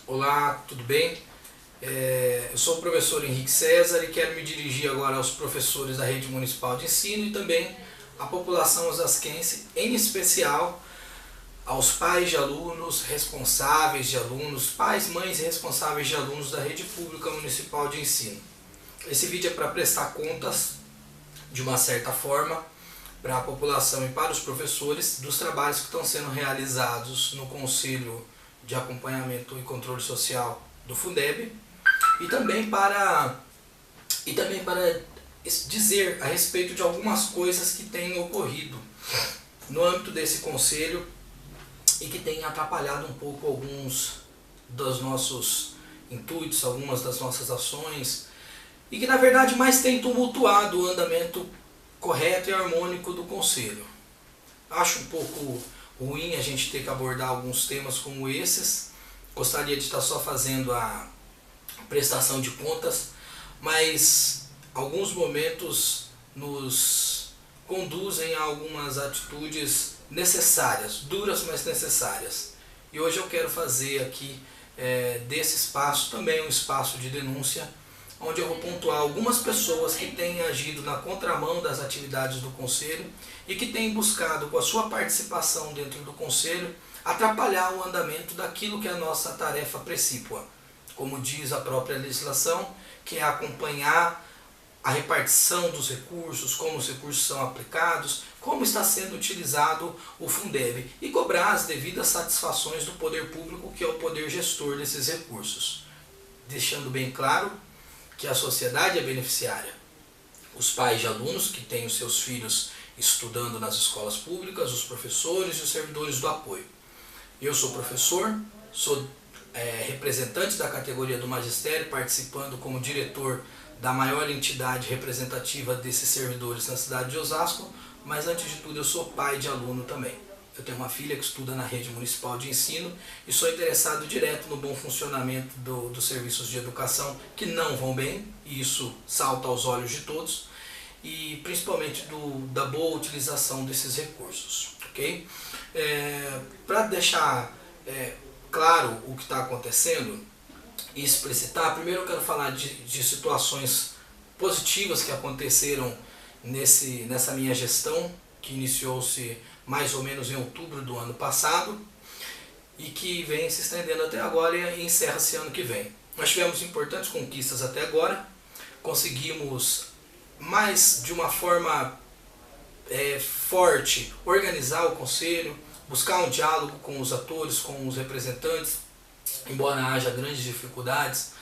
Olá, tudo bem? Eu sou o professor Henrique César e quero me dirigir agora aos professores da Rede Municipal de Ensino e também à população osasquense, em especial aos pais de alunos, responsáveis de alunos, pais, mães e responsáveis de alunos da Rede Pública Municipal de Ensino. Esse vídeo é para prestar contas, de uma certa forma, para a população e para os professores dos trabalhos que estão sendo realizados no Conselho de Acompanhamento e Controle Social do Fundeb e também para dizer a respeito de algumas coisas que têm ocorrido no âmbito desse conselho e que têm atrapalhado um pouco alguns dos nossos intuitos, algumas das nossas ações e que na verdade mais têm tumultuado o andamento correto e harmônico do conselho. Acho um pouco ruim a gente ter que abordar alguns temas como esses. Gostaria de estar só fazendo a prestação de contas, mas alguns momentos nos conduzem a algumas atitudes necessárias, duras, mas necessárias. E hoje eu quero fazer aqui desse espaço também um espaço de denúncia, onde eu vou pontuar algumas pessoas que têm agido na contramão das atividades do Conselho e que têm buscado, com a sua participação dentro do Conselho, atrapalhar o andamento daquilo que é a nossa tarefa precípua. Como diz a própria legislação, que é acompanhar a repartição dos recursos, como os recursos são aplicados, como está sendo utilizado o Fundeb e cobrar as devidas satisfações do poder público, que é o poder gestor desses recursos. Deixando bem claro que a sociedade é beneficiária. Os pais de alunos que têm os seus filhos estudando nas escolas públicas, os professores e os servidores do apoio. Eu sou professor, sou representante da categoria do magistério, participando como diretor da maior entidade representativa desses servidores na cidade de Osasco, mas antes de tudo eu sou pai de aluno também. Eu tenho uma filha que estuda na Rede Municipal de Ensino e sou interessado direto no bom funcionamento dos serviços de educação que não vão bem, e isso salta aos olhos de todos, e principalmente da boa utilização desses recursos. Okay? Para deixar claro o que está acontecendo e explicitar, primeiro eu quero falar de situações positivas que aconteceram nessa minha gestão, que iniciou-se mais ou menos em outubro do ano passado e que vem se estendendo até agora e encerra-se ano que vem. Nós tivemos importantes conquistas até agora, conseguimos mais de uma forma forte organizar o conselho, buscar um diálogo com os atores, com os representantes, embora haja grandes dificuldades.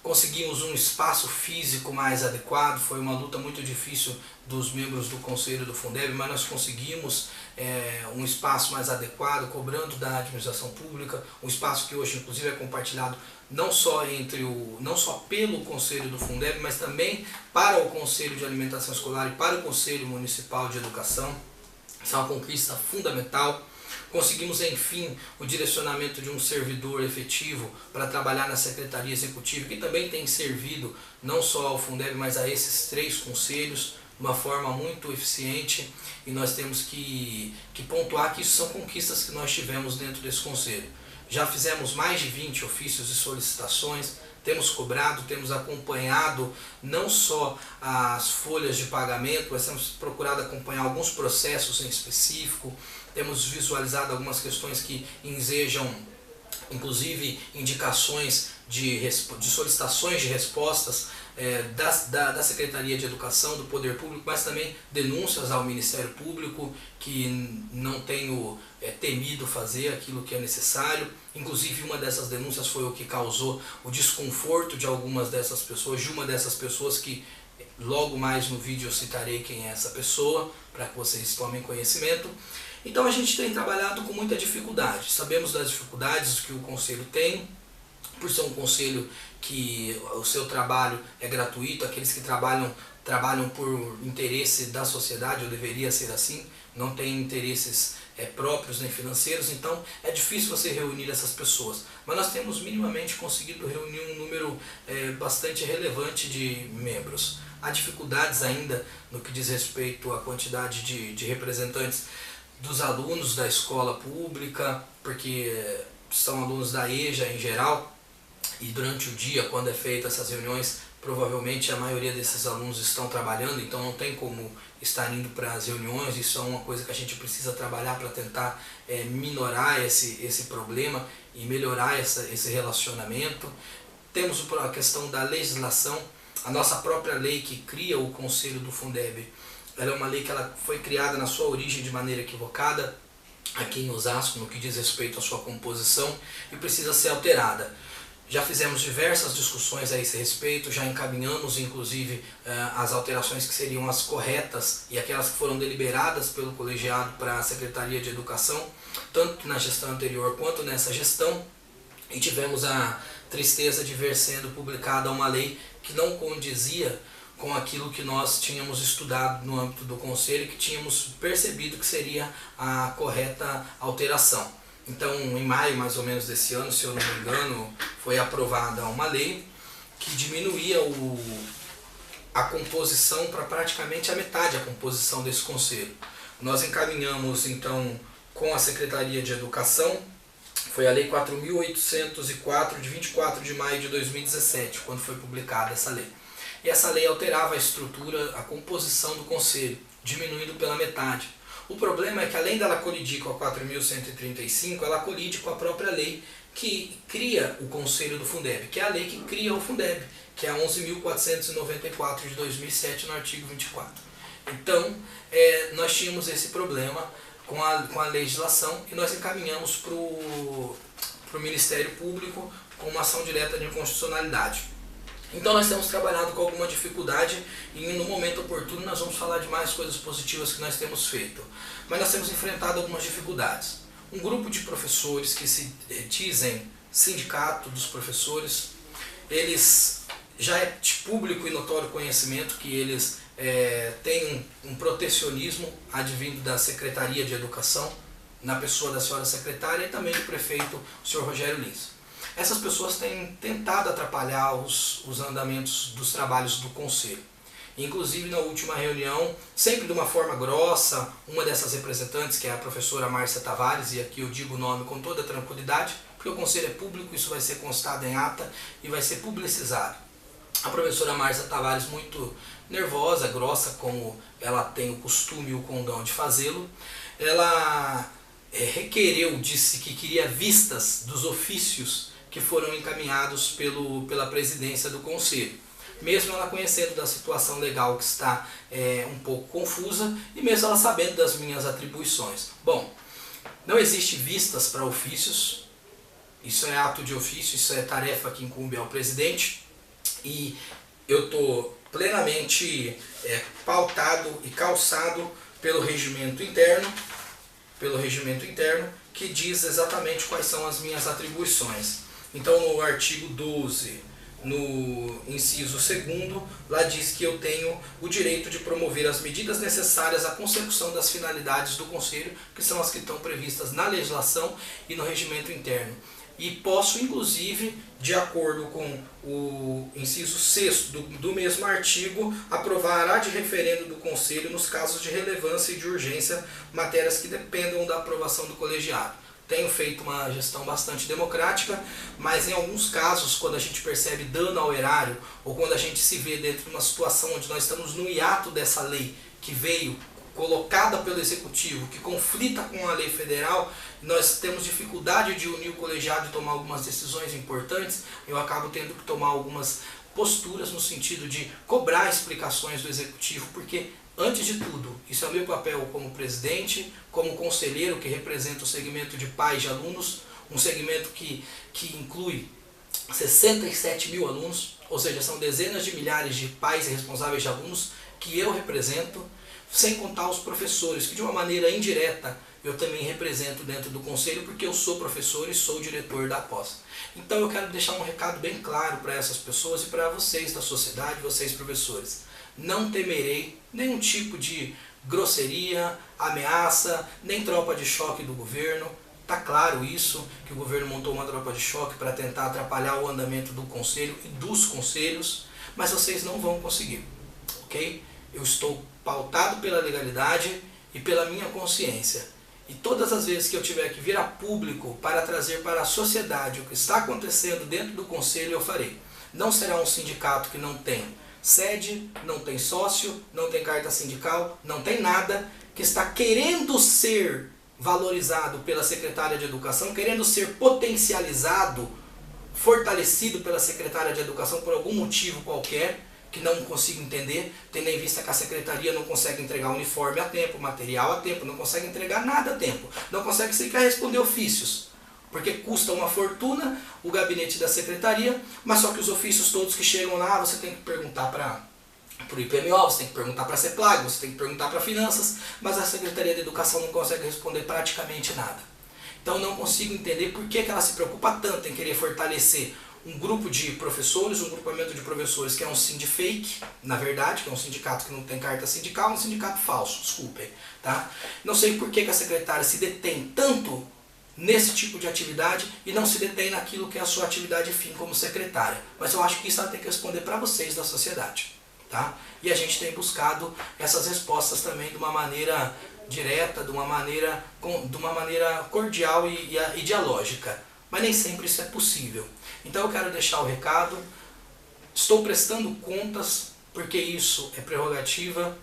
Conseguimos um espaço físico mais adequado, foi uma luta muito difícil dos membros do Conselho do Fundeb, mas nós conseguimos um espaço mais adequado, cobrando da administração pública, um espaço que hoje inclusive é compartilhado não só pelo Conselho do Fundeb, mas também para o Conselho de Alimentação Escolar e para o Conselho Municipal de Educação. Isso é uma conquista fundamental. Conseguimos, enfim, o direcionamento de um servidor efetivo para trabalhar na Secretaria Executiva, que também tem servido não só ao Fundeb, mas a esses 3 conselhos de uma forma muito eficiente, e nós temos que pontuar que isso são conquistas que nós tivemos dentro desse conselho. Já fizemos mais de 20 ofícios e solicitações, temos cobrado, temos acompanhado não só as folhas de pagamento, mas temos procurado acompanhar alguns processos em específico, temos visualizado algumas questões que ensejam, inclusive, indicações de solicitações de respostas da Secretaria de Educação, do Poder Público, mas também denúncias ao Ministério Público, que não tenho temido fazer aquilo que é necessário. Inclusive, uma dessas denúncias foi o que causou o desconforto de algumas dessas pessoas, de uma dessas pessoas que logo mais no vídeo eu citarei quem é essa pessoa, para que vocês tomem conhecimento. Então a gente tem trabalhado com muita dificuldade, sabemos das dificuldades que o Conselho tem, por ser um Conselho que o seu trabalho é gratuito, aqueles que trabalham por interesse da sociedade, ou deveria ser assim, não tem interesses próprios nem financeiros, então é difícil você reunir essas pessoas. Mas nós temos minimamente conseguido reunir um número bastante relevante de membros. Há dificuldades ainda no que diz respeito à quantidade de representantes dos alunos da escola pública, porque são alunos da EJA em geral, e durante o dia, quando é feita essas reuniões, provavelmente a maioria desses alunos estão trabalhando, então não tem como estar indo para as reuniões. Isso é uma coisa que a gente precisa trabalhar para tentar minorar esse problema e melhorar esse relacionamento. Temos a questão da legislação, a nossa própria lei que cria o Conselho do Fundeb. Ela é uma lei que ela foi criada na sua origem de maneira equivocada aqui em Osasco, no que diz respeito à sua composição, e precisa ser alterada. Já fizemos diversas discussões a esse respeito, já encaminhamos inclusive as alterações que seriam as corretas e aquelas que foram deliberadas pelo colegiado para a Secretaria de Educação, tanto na gestão anterior quanto nessa gestão, e tivemos a tristeza de ver sendo publicada uma lei que não condizia com aquilo que nós tínhamos estudado no âmbito do Conselho, que tínhamos percebido que seria a correta alteração. Então, em maio mais ou menos desse ano, se eu não me engano, foi aprovada uma lei que diminuía a composição para praticamente a metade a composição desse Conselho. Nós encaminhamos então com a Secretaria de Educação, foi a Lei 4.804 de 24 de maio de 2017, quando foi publicada essa lei. E essa lei alterava a estrutura, a composição do Conselho, diminuindo pela metade. O problema é que, além dela colidir com a 4.135, ela colide com a própria lei que cria o Conselho do Fundeb, que é a lei que cria o Fundeb, que é a 11.494 de 2007, no artigo 24. Então, nós tínhamos esse problema com a legislação e nós encaminhamos para o Ministério Público com uma ação direta de inconstitucionalidade. Então nós temos trabalhado com alguma dificuldade e no momento oportuno nós vamos falar de mais coisas positivas que nós temos feito. Mas nós temos enfrentado algumas dificuldades. Um grupo de professores que se dizem sindicato dos professores, eles já é de público e notório conhecimento que eles têm um protecionismo advindo da Secretaria de Educação, na pessoa da senhora secretária e também do prefeito, o senhor Rogério Lins. Essas pessoas têm tentado atrapalhar os andamentos dos trabalhos do Conselho. Inclusive, na última reunião, sempre de uma forma grossa, uma dessas representantes, que é a professora Márcia Tavares, e aqui eu digo o nome com toda tranquilidade, porque o Conselho é público, isso vai ser constado em ata e vai ser publicizado. A professora Márcia Tavares, muito nervosa, grossa, como ela tem o costume e o condão de fazê-lo, ela requereu, disse que queria vistas dos ofícios que foram encaminhados pela presidência do Conselho. Mesmo ela conhecendo da situação legal que está um pouco confusa e mesmo ela sabendo das minhas atribuições. Bom, não existe vistas para ofícios, isso é ato de ofício, isso é tarefa que incumbe ao presidente e eu estou plenamente pautado e calçado pelo regimento interno, que diz exatamente quais são as minhas atribuições. Então, no artigo 12, no inciso 2º, lá diz que eu tenho o direito de promover as medidas necessárias à consecução das finalidades do Conselho, que são as que estão previstas na legislação e no regimento interno. E posso, inclusive, de acordo com o inciso 6º do mesmo artigo, aprovar ad referendo do Conselho nos casos de relevância e de urgência, matérias que dependam da aprovação do colegiado. Tenho feito uma gestão bastante democrática, mas em alguns casos, quando a gente percebe dano ao erário, ou quando a gente se vê dentro de uma situação onde nós estamos no hiato dessa lei que veio colocada pelo Executivo, que conflita com a lei federal, nós temos dificuldade de unir o colegiado e tomar algumas decisões importantes, eu acabo tendo que tomar algumas posturas no sentido de cobrar explicações do Executivo, porque antes de tudo, isso é o meu papel como presidente, como conselheiro que representa o segmento de pais de alunos, um segmento que inclui 67 mil alunos, ou seja, são dezenas de milhares de pais e responsáveis de alunos que eu represento, sem contar os professores, que de uma maneira indireta eu também represento dentro do Conselho, porque eu sou professor e sou diretor da pós. Então eu quero deixar um recado bem claro para essas pessoas e para vocês da sociedade, vocês professores. Não temerei nenhum tipo de grosseria, ameaça, nem tropa de choque do governo. Está claro isso, que o governo montou uma tropa de choque para tentar atrapalhar o andamento do Conselho e dos conselhos, mas vocês não vão conseguir, ok? Eu estou pautado pela legalidade e pela minha consciência. E todas as vezes que eu tiver que vir a público para trazer para a sociedade o que está acontecendo dentro do conselho, eu farei. Não será um sindicato que não tem sede, não tem sócio, não tem carta sindical, não tem nada, que está querendo ser valorizado pela secretária de Educação, querendo ser potencializado, fortalecido pela secretária de Educação por algum motivo qualquer, que não consigo entender, tendo em vista que a secretaria não consegue entregar uniforme a tempo, material a tempo, não consegue entregar nada a tempo, não consegue sequer responder ofícios, porque custa uma fortuna o gabinete da secretaria, mas só que os ofícios todos que chegam lá, você tem que perguntar para o IPMO, você tem que perguntar para a CEPLAG, você tem que perguntar para Finanças, mas a Secretaria de Educação não consegue responder praticamente nada. Então não consigo entender por que ela se preocupa tanto em querer fortalecer um grupo de professores, um grupamento de professores que é um sindifake, na verdade, que é um sindicato que não tem carta sindical, um sindicato falso, desculpem. Tá? Não sei por que a secretária se detém tanto nesse tipo de atividade e não se detém naquilo que é a sua atividade fim como secretária. Mas eu acho que isso ela tem que responder para vocês da sociedade. Tá? E a gente tem buscado essas respostas também de uma maneira direta, de uma maneira cordial e dialógica. Mas nem sempre isso é possível. Então eu quero deixar o recado, estou prestando contas, porque isso é prerrogativa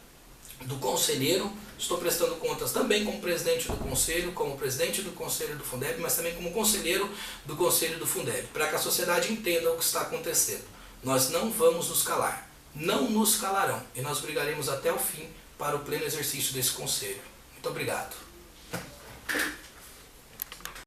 do conselheiro, estou prestando contas também como presidente do conselho, como presidente do conselho do Fundeb, mas também como conselheiro do conselho do Fundeb, para que a sociedade entenda o que está acontecendo. Nós não vamos nos calar, não nos calarão, e nós brigaremos até o fim para o pleno exercício desse conselho. Muito obrigado.